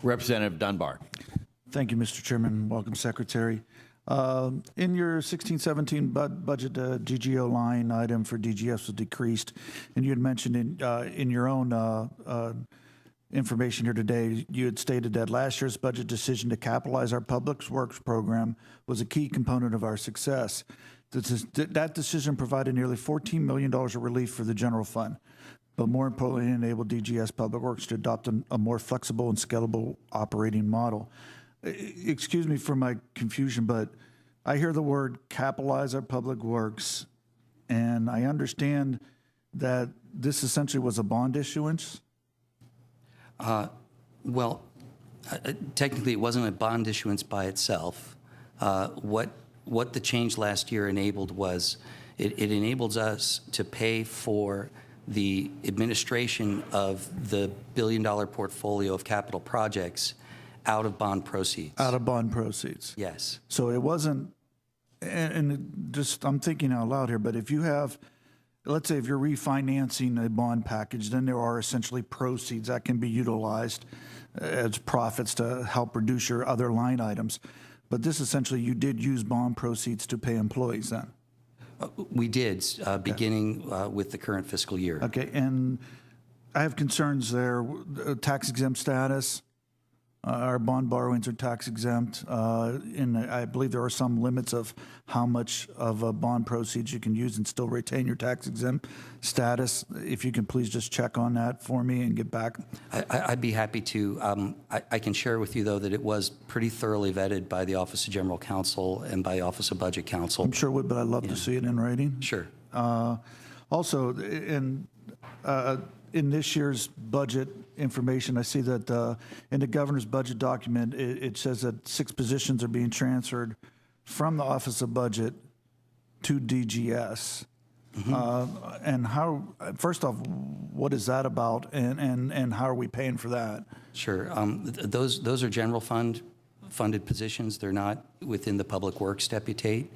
Representative Dunbar. Thank you, Mr. Chairman. Welcome, Secretary. In your 16-17 budget, GGO line item for DGS was decreased, and you had mentioned in your own information here today, you had stated that last year's budget decision to capitalize our public works program was a key component of our success. That decision provided nearly $14 million of relief for the general fund, but more importantly, enabled DGS Public Works to adopt a more flexible and scalable operating model. Excuse me for my confusion, but I hear the word capitalize our public works, and I understand that this essentially was a bond issuance. Technically, it wasn't a bond issuance by itself. What the change last year enabled was it enables us to pay for the administration of the billion-dollar portfolio of capital projects out of bond proceeds. Out of bond proceeds. Yes. So it wasn't, and just I'm thinking out loud here, but if you have, let's say if you're refinancing a bond package, then there are essentially proceeds that can be utilized as profits to help reduce your other line items. But this essentially, you did use bond proceeds to pay employees then? We did, beginning with the current fiscal year. Okay, and I have concerns there, tax exempt status. Our bond borrowings are tax exempt, and I believe there are some limits of how much of a bond proceeds you can use and still retain your tax exempt status. If you can please just check on that for me and get back. I'd be happy to. I can share with you, though, that it was pretty thoroughly vetted by the Office of General Counsel and by the Office of Budget Counsel. I'm sure it would, but I'd love to see it in writing. Sure. Also, in this year's budget information, I see that in the governor's budget document, it says that 6 positions are being transferred from the Office of Budget to DGS. Mm-hmm. And how, first off, what is that about, and how are we paying for that? Sure. Those are general funded positions. They're not within the Public Works deputate.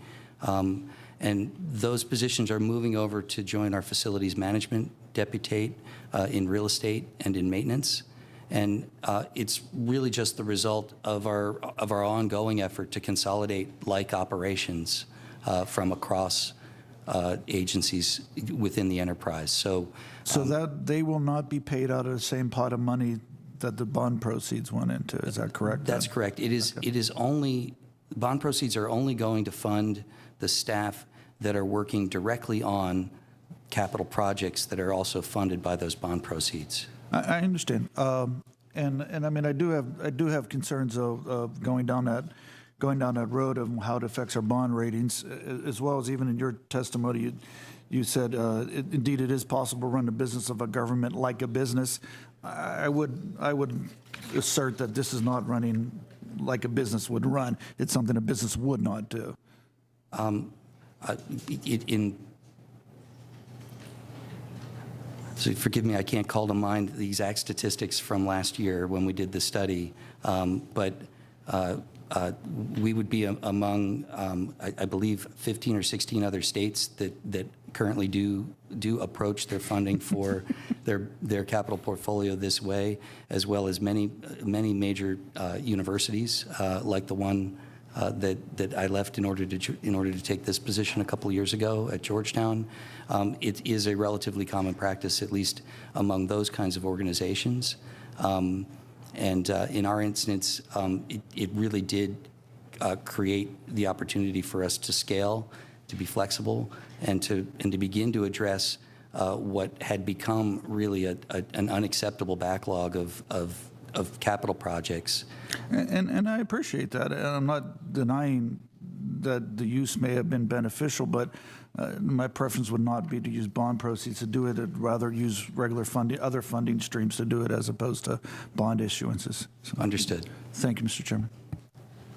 And those positions are moving over to join our facilities management deputate in real estate and in maintenance. And it's really just the result of our ongoing effort to consolidate like operations from across agencies within the enterprise. So that they will not be paid out of the same pot of money that the bond proceeds went into. Is that correct? That's correct. It is. Okay. It is only bond proceeds are only going to fund the staff that are working directly on capital projects that are also funded by those bond proceeds. I understand, and I mean I do have concerns of going down that road of how it affects our bond ratings, as well as even in your testimony you said indeed it is possible to run the business of a government like a business. I would assert that this is not running like a business would run. It's something a business would not do. So forgive me, I can't call to mind the exact statistics from last year when we did the study, but we would be among, I believe, 15 or 16 other states that currently do approach their funding for their capital portfolio this way, as well as many major universities like the one that I left in order to take this position a couple of years ago at Georgetown. It is a relatively common practice, at least among those kinds of organizations. And in our instance, it really did create the opportunity for us to scale, to be flexible, and to begin to address what had become really an unacceptable backlog of capital projects. And I appreciate that. And I'm not denying that the use may have been beneficial, but my preference would not be to use bond proceeds to do it. I'd rather use regular funding, other funding streams to do it as opposed to bond issuances. So, understood. Thank you, Mr. Chairman.